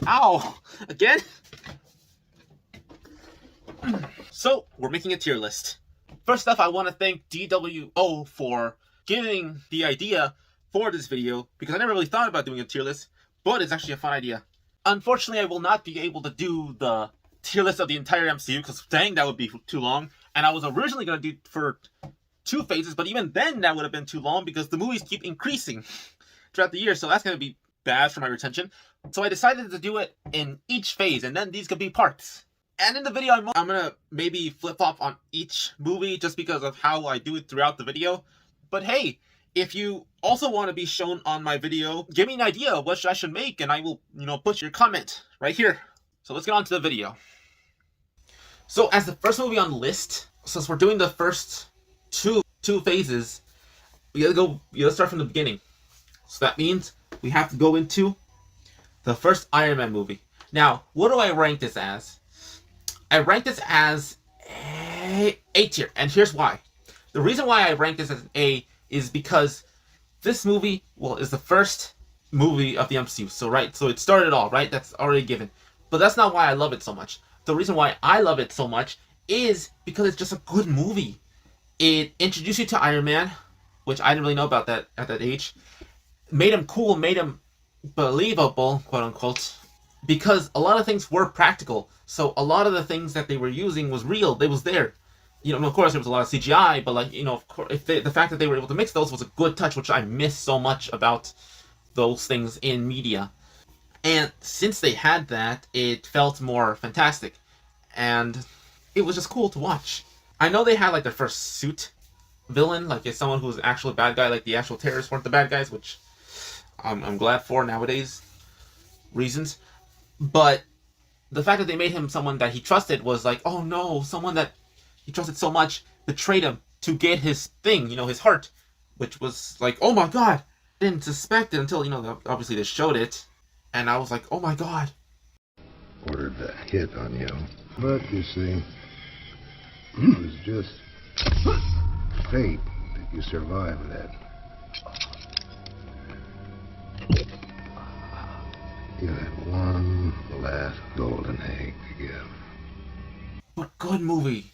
Ow! Again? So, we're making a tier list. First off, I want to thank DWO for giving the idea for this video, because I never really thought about doing a tier list, but it's actually a fun idea. Unfortunately, I will not be able to do the tier list of the entire MCU, because dang, that would be too long. And I was originally going to do for 2 phases, but even then that would have been too long, because the movies keep increasing throughout the year, so that's going to be bad for my retention. So I decided to do it in each phase, and then these could be parts. And in the video, I'm going to maybe flip-flop on each movie just because of how I do it throughout the video. But hey, if you also want to be shown on my video, give me an idea of what I should make, and I will, put your comment right here. So let's get on to the video. So as the first movie on the list, since we're doing the first two phases, we gotta start from the beginning. So that means we have to go into the first Iron Man movie. Now, what do I rank this as? I rank this as A tier, and here's why. The reason why I rank this as an A is because this movie, is the first movie of the MCU. So it started it all, right? That's already given. But that's not why I love it so much. The reason why I love it so much is because it's just a good movie. It introduced you to Iron Man, which I didn't really know about that at that age. Made him cool, made him believable, quote unquote, because a lot of things were practical. So a lot of the things that they were using was real. They was there. Of course there was a lot of CGI, but of course, the fact that they were able to mix those was a good touch, which I miss so much about those things in media. And since they had that, it felt more fantastic, and it was just cool to watch. I know they had their first suit villain, it's someone who's an actual bad guy, the actual terrorists weren't the bad guys, which I'm glad for nowadays reasons. But the fact that they made him someone that he trusted was oh no, someone that he trusted so much betrayed him to get his thing, his heart, which was oh my god. Didn't suspect it until, obviously they showed it, and I was like, oh my god. Ordered the hit on you, but you see, it was just fate that you survived that. You had one last golden egg to give. But good movie.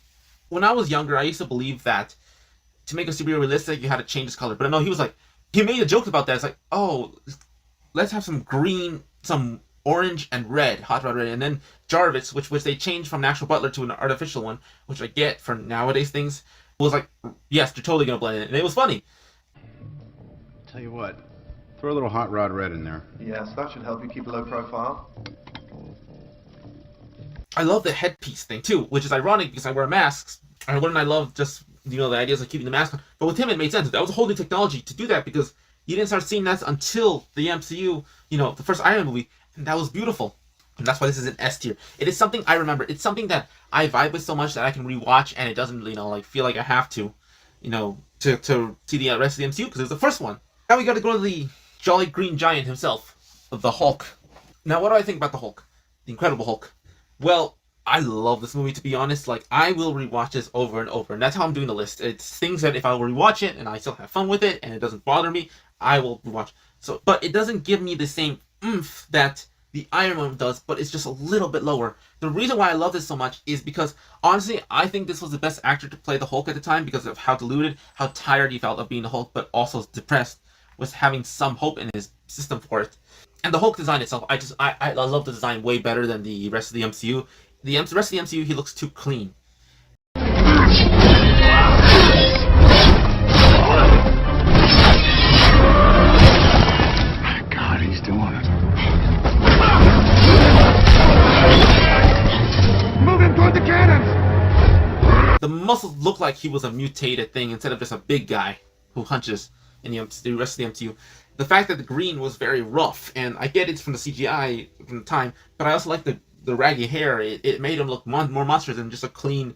When I was younger, I used to believe that to make a superhero realistic, you had to change his color. But no, he made a joke about that. It's oh, let's have some green, some orange and red, hot rod red, and then Jarvis, which they changed from an actual butler to an artificial one, which I get for nowadays things, was yes, they're totally gonna blend in, and it was funny. Tell you what, throw a little hot rod red in there. Yes, that should help you keep a low profile. I love the headpiece thing too, which is ironic because I wear masks. I learned I love just the ideas of keeping the mask on. But with him, it made sense. That was a whole new technology to do that, because you didn't start seeing that until the MCU, the first Iron Man movie, and that was beautiful. And that's why this is an S tier. It is something I remember. It's something that I vibe with so much that I can rewatch, and it doesn't, feel like I have to, to see the rest of the MCU, because it was the first one. Now we got to go to the Jolly Green Giant himself, the Hulk. Now, what do I think about the Hulk? The Incredible Hulk. Well, I love this movie, to be honest. I will rewatch this over and over, and that's how I'm doing the list. It's things that if I will rewatch it and I still have fun with it and it doesn't bother me, I will rewatch. But it doesn't give me the same oomph that the Iron Man does, but it's just a little bit lower. The reason why I love this so much is because, honestly, I think this was the best actor to play the Hulk at the time, because of how deluded, how tired he felt of being the Hulk, but also depressed, was having some hope in his system for it. And the Hulk design itself, I love the design way better than the rest of the MCU. The rest of the MCU, he looks too clean. My God, he's doing it. Moving toward the cannons! The muscles look like he was a mutated thing instead of just a big guy who hunches in the rest of the MCU. The fact that the green was very rough, and I get it's from the CGI from the time, but I also like the raggy hair. It made him look more monstrous than just a clean,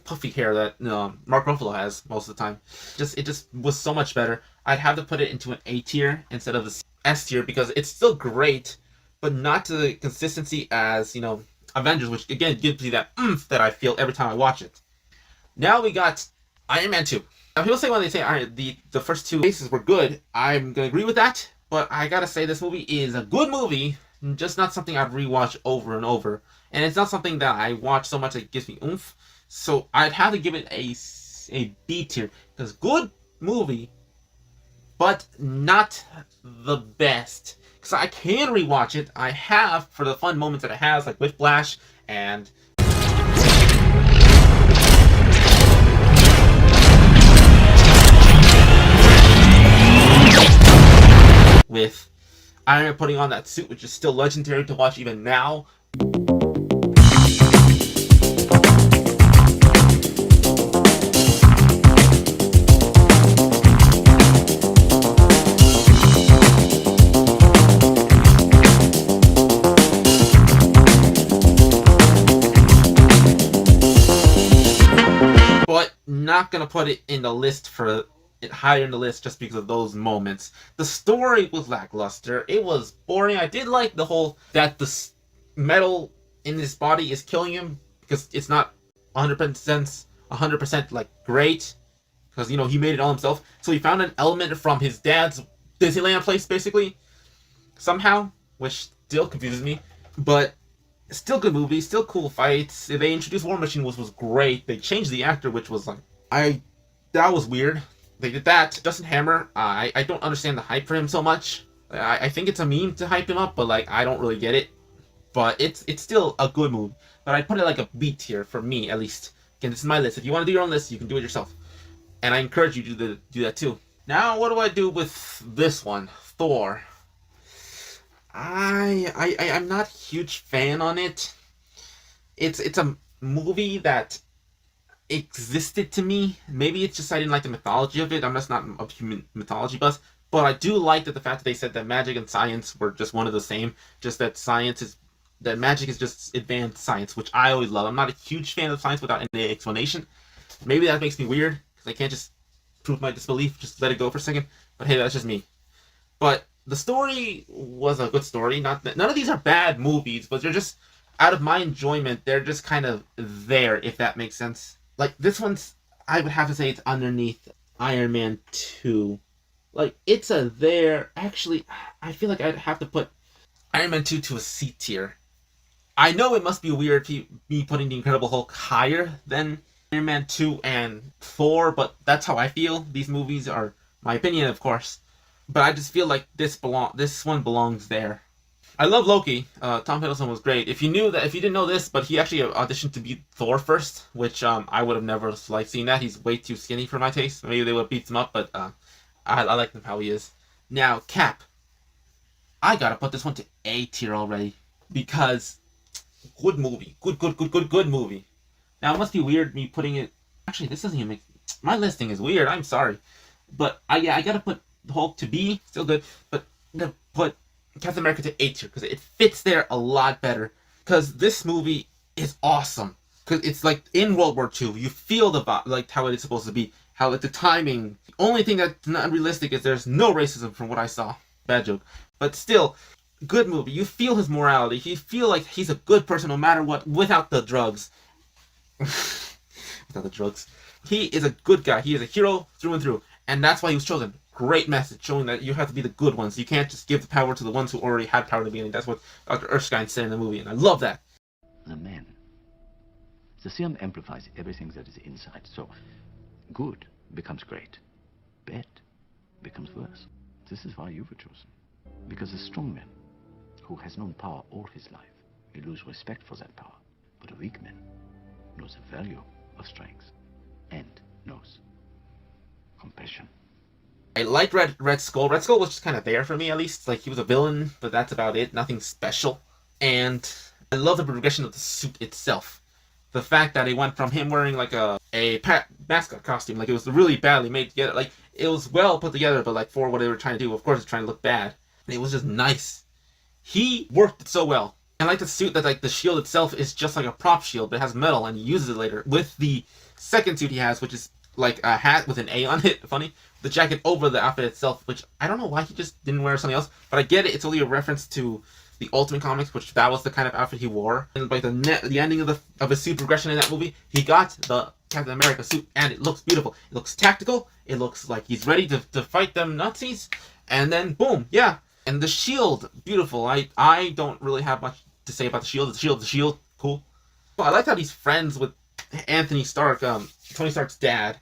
puffy hair that Mark Ruffalo has most of the time. It just was so much better. I'd have to put it into an A tier instead of the S tier, because it's still great, but not to the consistency as, Avengers, which again gives me that oomph that I feel every time I watch it. Now we got Iron Man 2. Now people say when they say the first 2 phases were good, I'm going to agree with that, But I gotta say, this movie is a good movie, just not something I'd rewatch over and over. And it's not something that I watch so much that it gives me oomph. So I'd have to give it a B tier. Because good movie, but not the best. Because I can rewatch it. I have for the fun moments that it has, like Whiplash and with Iron Man putting on that suit, which is still legendary to watch even now. But not gonna put it in the list for it higher in the list just because of those moments. The story was lackluster. It was boring. I did like the whole that the metal in his body is killing him because it's not 100% like great because you know he made it all himself. So he found an element from his dad's Disneyland place basically somehow, which still confuses me. But still good movie, still cool fights. They introduced War Machine, which was great. They changed the actor, which was like that was weird. They did that. Justin Hammer, I don't understand the hype for him so much. I think it's a meme to hype him up, but like I don't really get it. But it's still a good movie. But I'd put it like a B tier for me at least. Again, this is my list. If you want to do your own list, you can do it yourself. And I encourage you to do that too. Now, what do I do with this one, Thor? I'm not a huge fan on it. It's a movie that existed to me. Maybe it's just I didn't like the mythology of it. I'm just not a human mythology buff. But I do like that the fact that they said that magic and science were just one of the same. Just that that magic is just advanced science, which I always love. I'm not a huge fan of science without any explanation. Maybe that makes me weird because I can't just prove my disbelief. Just let it go for a second. But hey, that's just me. But the story was a good story. None of these are bad movies, but they're just out of my enjoyment. They're just kind of there, if that makes sense. Like this one's, I would have to say it's underneath Iron Man 2. Like it's a there. Actually, I feel like I'd have to put Iron Man 2 to a C tier. I know it must be weird me putting the Incredible Hulk higher than Iron Man 2 and Thor, but that's how I feel. These movies are my opinion, of course. But I just feel like this one belongs there. I love Loki. Tom Hiddleston was great. If you didn't know this, but he actually auditioned to be Thor first, which I would have never liked seeing that. He's way too skinny for my taste. Maybe they would have beat him up, but I like him how he is. Now, Cap. I gotta put this one to A tier already because good movie, good movie. Now it must be weird me putting it. Actually, this doesn't even make my listing is weird. I'm sorry, but I gotta put Hulk to B, still good, but I'm gonna put Captain America to A tier because it fits there a lot better. Because this movie is awesome. Because it's like in World War II, you feel like how it is supposed to be, how like the timing. The only thing that's not realistic is there's no racism from what I saw. Bad joke, but still, good movie. You feel his morality. You feel like he's a good person no matter what, without the drugs. Without the drugs, he is a good guy. He is a hero through and through, and that's why he was chosen. Great message showing that you have to be the good ones. You can't just give the power to the ones who already had power in the beginning. That's what Dr. Erskine said in the movie, and I love that. The man. The serum amplifies everything that is inside. So, good becomes great. Bad becomes worse. This is why you were chosen. Because a strong man who has known power all his life may lose respect for that power. But a weak man knows the value of strength and knows compassion. I liked Red Skull. Red Skull was just kind of there for me, at least. Like, he was a villain, but that's about it. Nothing special. And I love the progression of the suit itself. The fact that it went from him wearing, like, a mascot costume. Like, it was really badly made together. Like, it was well put together, but, like, for what they were trying to do, of course, it's trying to look bad. And it was just nice. He worked it so well. And I like the suit that, like, the shield itself is just like a prop shield, but it has metal, and he uses it later. With the second suit he has, which is like a hat with an A on it, funny, the jacket over the outfit itself, which I don't know why he just didn't wear something else, but I get it, it's only a reference to the Ultimate Comics, which that was the kind of outfit he wore. And by the ending of his suit progression in that movie, he got the Captain America suit, and it looks beautiful. It looks tactical, it looks like he's ready to fight them Nazis, And then boom, yeah. And the Shield, beautiful. I don't really have much to say about the Shield. The Shield, cool. Well, I like how he's friends with Anthony Stark, Tony Stark's dad,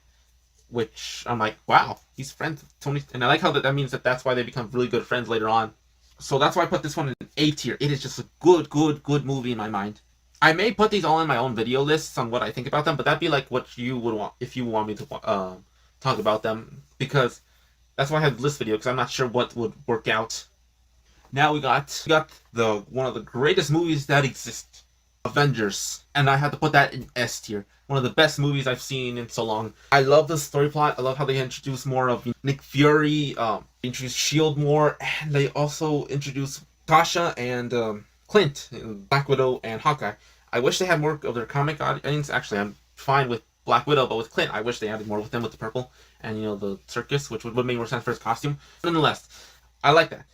which I'm like, wow, he's friends with Tony. And I like how that means that's why they become really good friends later on. So that's why I put this one in A tier. It is just a good movie in my mind. I may put these all in my own video lists on what I think about them, but that'd be like what you would want if you want me to talk about them, because that's why I have this video, because I'm not sure what would work out. Now we got the one of the greatest movies that exist, Avengers, and I had to put that in S tier. One of the best movies I've seen in so long. I love the story plot. I love how they introduce more of Nick Fury, introduce Shield more, and they also introduce Tasha and Clint, Black Widow and Hawkeye. I wish they had more of their comic audience. Actually, I'm fine with Black Widow, but with Clint, I wish they added more with him with the purple and the circus, which would make more sense for his costume. Nonetheless, I like that.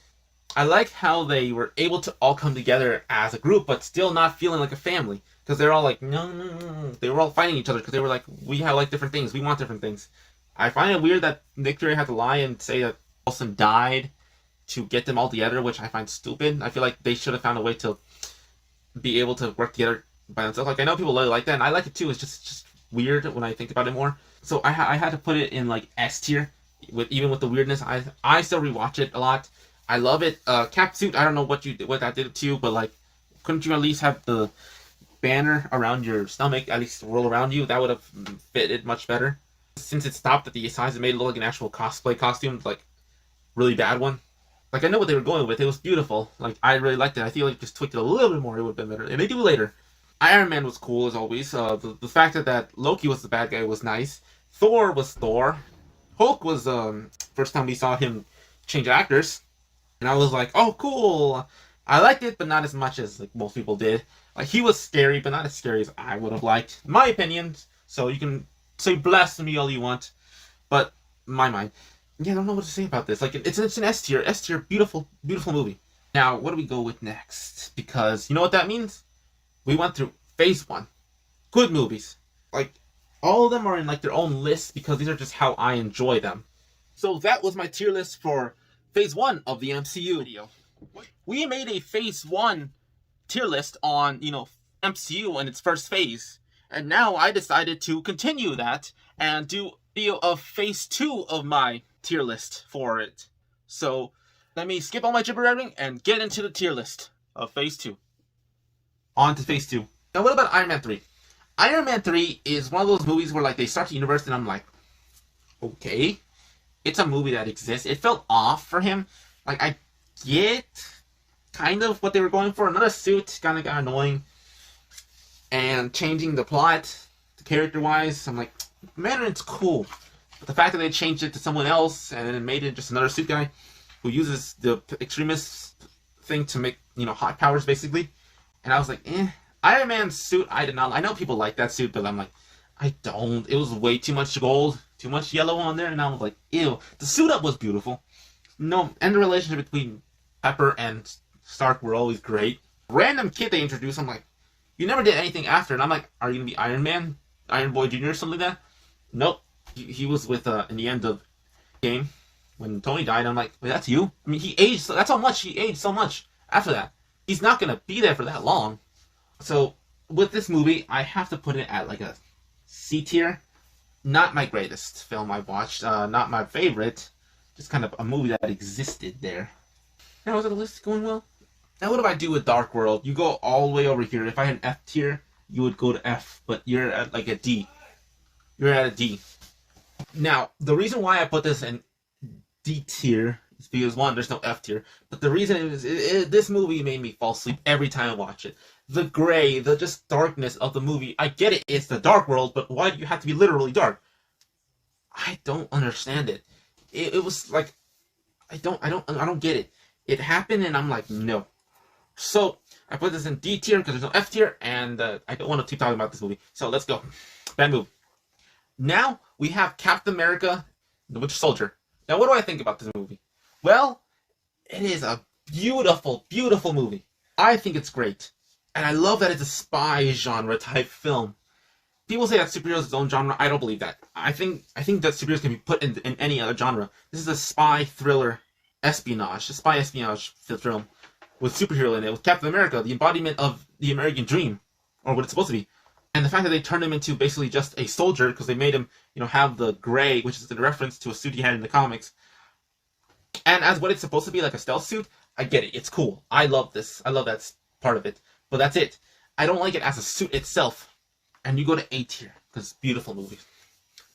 I like how they were able to all come together as a group, but still not feeling like a family. Because they're all like, no. They were all fighting each other because they were like, we have like different things. We want different things. I find it weird that Nick Fury had to lie and say that Coulson died to get them all together, which I find stupid. I feel like they should have found a way to be able to work together by themselves. Like, I know people really like that, and I like it too. It's just weird when I think about it more. So I had to put it in like S tier, even with the weirdness. I still rewatch it a lot. I love it. Cap suit, I don't know what that did to you, but like, couldn't you at least have the banner around your stomach at least roll around you? That would have fitted much better. Since it stopped at the size, it made it look like an actual cosplay costume, like really bad one. Like, I know what they were going with. It was beautiful. Like, I really liked it. I feel like just tweaked it a little bit more, it would have been better. And they do later. Iron Man was cool as always. The fact that Loki was the bad guy was nice. Thor was Thor. Hulk was first time we saw him change actors. And I was like, oh, cool. I liked it, but not as much as like most people did. Like, he was scary, but not as scary as I would have liked. My opinion. So you can say blasphemy all you want. But my mind. Yeah, I don't know what to say about this. Like, it's an S tier. S tier, beautiful movie. Now, what do we go with next? Because you know what that means? We went through Phase 1. Good movies. Like, all of them are in like their own list because these are just how I enjoy them. So that was my tier list for Phase 1 of the MCU video. We made a Phase 1 tier list on, MCU and its first phase. And now I decided to continue that and do a video of Phase 2 of my tier list for it. So let me skip all my gibbering and get into the tier list of Phase 2. On to Phase 2. Now what about Iron Man 3? Iron Man 3 is one of those movies where like they start the universe and I'm like, okay. It's a movie that exists. It felt off for him. Like, I get kind of what they were going for. Another suit kind of got annoying. And changing the plot, character-wise, I'm like, Mandarin's cool. But the fact that they changed it to someone else and then made it just another suit guy who uses the extremist thing to make, hot powers, basically. And I was like, Iron Man's suit, I did not. I know people like that suit, but I'm like, I don't. It was way too much gold, too much yellow on there, and I was like, ew. The suit up was beautiful. No, and the relationship between Pepper and Stark were always great. Random kid they introduced, I'm like, you never did anything after, and I'm like, are you gonna be Iron Man? Iron Boy Jr. or something like that? Nope. He was with, in the end of the game, when Tony died, I'm like, wait, that's you? I mean, he aged, that's how much he aged so much after that. He's not gonna be there for that long. So, with this movie, I have to put it at like a C tier. Not my greatest film I've watched, not my favorite, just kind of a movie that existed there. Now, is the list going well? Now, what do I do with Dark World? You go all the way over here. If I had an F tier, you would go to F, but you're at like a D. You're at a D. Now, the reason why I put this in D tier is because, one, there's no F tier, but the reason is this movie made me fall asleep every time I watch it. The gray, the just darkness of the movie. I get it, it's the Dark World, but why do you have to be literally dark? I don't understand it. It was like, I don't get it. It happened and I'm like, no. So, I put this in D tier because there's no F tier, and I don't want to keep talking about this movie. So, let's go. Bad move. Now, we have Captain America, the Winter Soldier. Now, what do I think about this movie? Well, it is a beautiful, beautiful movie. I think it's great. And I love that it's a spy genre type film. People say that superheroes is its own genre. I don't believe that. I think that superheroes can be put in any other genre. This is a spy thriller espionage, spy espionage film with superhero in it, with Captain America, the embodiment of the American dream, or what it's supposed to be. And the fact that they turned him into basically just a soldier because they made him, have the gray, which is a reference to a suit he had in the comics. And as what it's supposed to be, like a stealth suit, I get it. It's cool. I love this. I love that part of it. But that's it. I don't like it as a suit itself. And you go to A tier because beautiful movie.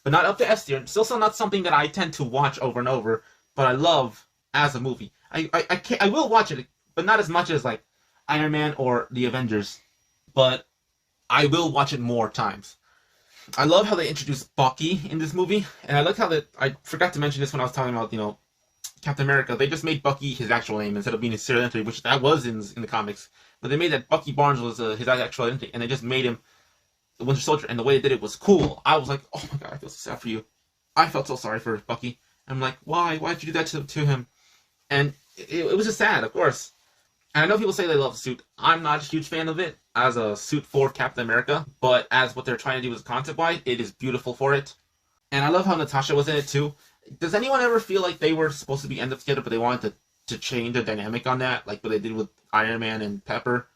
But not up to S tier. Still not something that I tend to watch over and over, but I love as a movie. I will watch it, but not as much as like Iron Man or the Avengers. But I will watch it more times. I love how they introduced Bucky in this movie, and I like how I forgot to mention this when I was talking about, Captain America. They just made Bucky his actual name instead of being his serial identity, which that was in the comics. But they made that Bucky Barnes was his actual identity, and they just made him the Winter Soldier, and the way they did it was cool. I was like, oh my god, I feel so sad for you. I felt so sorry for Bucky. I'm like, why? Why'd you do that to him? And it was just sad, of course. And I know people say they love the suit. I'm not a huge fan of it as a suit for Captain America, but as what they're trying to do as concept-wise, it is beautiful for it. And I love how Natasha was in it too. Does anyone ever feel like they were supposed to be end up together, but they wanted to change the dynamic on that, like what they did with Iron Man and Pepper,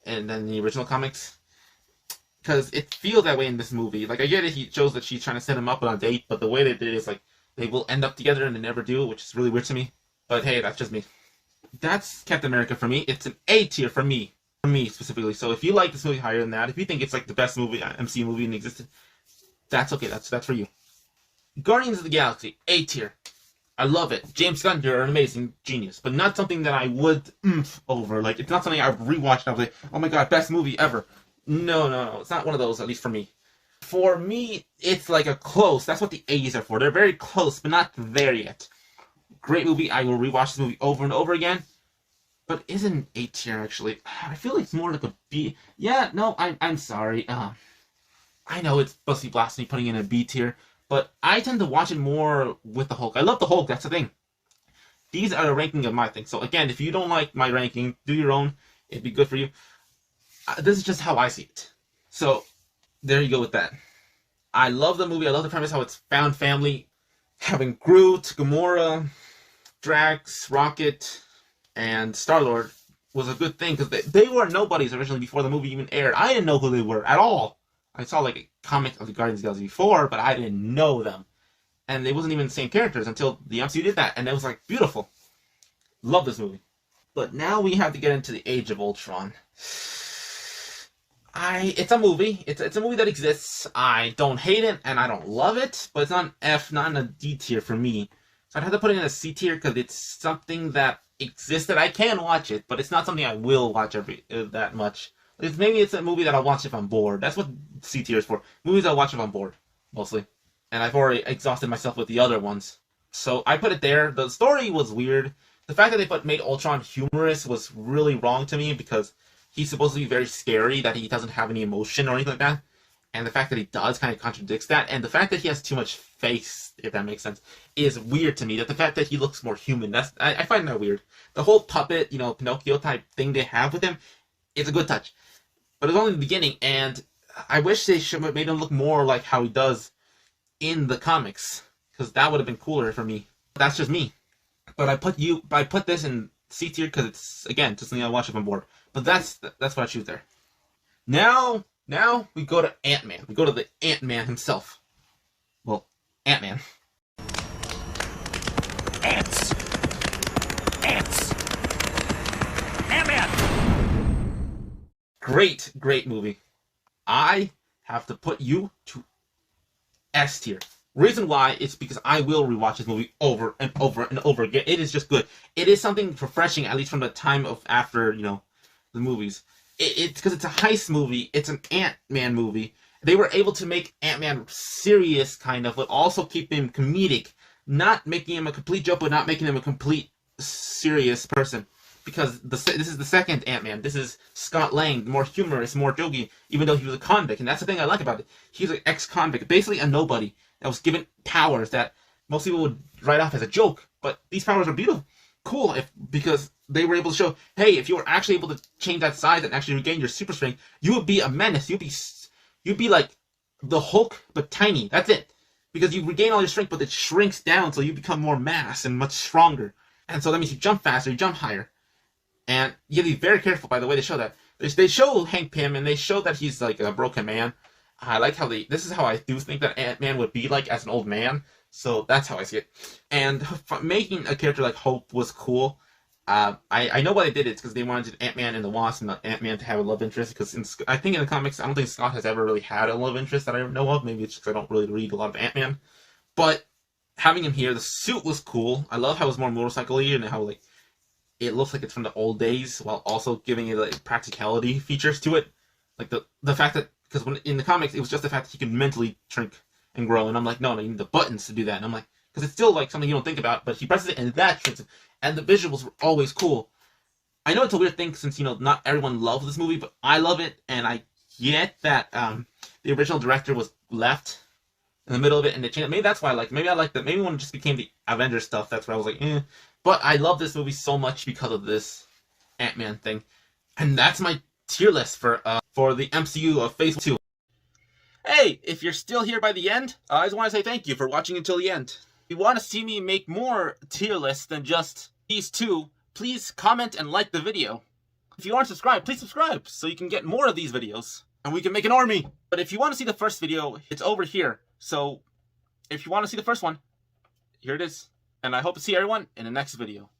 and then the original comics? Because it feels that way in this movie. Like, I get it, he shows that she's trying to set him up on a date, but the way they did it is like, they will end up together and they never do, which is really weird to me. But hey, that's just me. That's Captain America for me. It's an A tier for me. For me, specifically. So if you like this movie higher than that, if you think it's like the best movie, MCU movie in existence, that's okay. That's for you. Guardians of the Galaxy, A tier. I love it. James Gunn, you're an amazing genius. But not something that I would over. Like, it's not something I've rewatched and I was like, oh my god, best movie ever. No. It's not one of those, at least for me. For me, it's like a close. That's what the A's are for. They're very close, but not there yet. Great movie. I will rewatch this movie over and over again. But isn't A tier, actually? I feel like it's more like a B. Yeah, no, I'm sorry. I know it's supposed to be blasphemy putting in a B tier, but I tend to watch it more with the Hulk. I love the Hulk, that's the thing. These are the ranking of my thing. So again, if you don't like my ranking, do your own. It'd be good for you. This is just how I see it. So, there you go with that. I love the movie. I love the premise, how it's found family. Having Groot, Gamora, Drax, Rocket, and Star-Lord was a good thing, because they were nobodies originally before the movie even aired. I didn't know who they were at all. I saw like a comic of the Guardians of the Galaxy before, but I didn't know them. And they wasn't even the same characters until the MCU did that, and it was like beautiful. Love this movie. But now we have to get into the Age of Ultron. It's a movie. It's a movie that exists. I don't hate it, and I don't love it, but it's not an F, not in a D tier for me. So I'd have to put it in a C tier, because it's something that exists that I can watch it, but it's not something I will watch that much. Maybe it's a movie that I'll watch if I'm bored. That's what C tier is for. Movies I'll watch if I'm bored, mostly. And I've already exhausted myself with the other ones. So I put it there. The story was weird. The fact that they made Ultron humorous was really wrong to me, because he's supposed to be very scary, that he doesn't have any emotion or anything like that. And the fact that he does kind of contradicts that. And the fact that he has too much face, if that makes sense, is weird to me. That the fact that he looks more human, I find that weird. The whole puppet, Pinocchio type thing they have with him, it's a good touch. But it's only the beginning, and I wish they should have made him look more like how he does in the comics, because that would have been cooler for me. That's just me. But I put this in C tier because it's, again, just something I watch if I'm bored. But that's what I choose there. Now we go to Ant-Man. We go to the Ant-Man himself. Well, Ant-Man. Ants! Ant-Man! Great movie. I have to put you to S tier. Reason why is because I will rewatch this movie over and over and over again. It is just good. It is something refreshing, at least from the time of after, the movies. It's because it's a heist movie. It's an Ant-Man movie. They were able to make Ant-Man serious, kind of, but also keep him comedic. Not making him a complete joke, but not making him a complete serious person. Because this is the second Ant-Man. This is Scott Lang, more humorous, more jokey, even though he was a convict. And that's the thing I like about it. He's an ex-convict, basically a nobody, that was given powers that most people would write off as a joke. But these powers are beautiful. Cool, because they were able to show, hey, if you were actually able to change that size and actually regain your super strength, you would be a menace. You'd be like the Hulk, but tiny. That's it. Because you regain all your strength, but it shrinks down, so you become more mass and much stronger. And so that means you jump faster, you jump higher. And you gotta be very careful by the way they show that. They show Hank Pym, and they show that he's like a broken man. I like how this is how I do think that Ant-Man would be like as an old man. So that's how I see it. And making a character like Hope was cool. I know why they did it. It's because they wanted Ant-Man and the Wasp and Ant-Man to have a love interest. Because I think in the comics, I don't think Scott has ever really had a love interest that I know of. Maybe it's just I don't really read a lot of Ant-Man. But having him here, the suit was cool. I love how it's more motorcycle-y and how like it looks like it's from the old days, while also giving it like practicality features to it. Like the fact that, because when in the comics it was just the fact that he could mentally shrink and grow, and I'm like, no, you need the buttons to do that. And I'm like, because it's still like something you don't think about, but he presses it and that shrinks it. And the visuals were always cool. I know it's a weird thing since not everyone loves this movie, but I love it, and I get that the original director was left in the middle of it, and they changed it. Maybe that's why I like. Maybe I like that. Maybe when it just became the Avengers stuff, that's where I was like, eh. But I love this movie so much because of this Ant-Man thing. And that's my tier list for the MCU of Phase 2. Hey, if you're still here by the end, I just want to say thank you for watching until the end. If you want to see me make more tier lists than just these two, please comment and like the video. If you aren't subscribed, please subscribe so you can get more of these videos. And we can make an army. But if you want to see the first video, it's over here. So if you want to see the first one, here it is. And I hope to see everyone in the next video.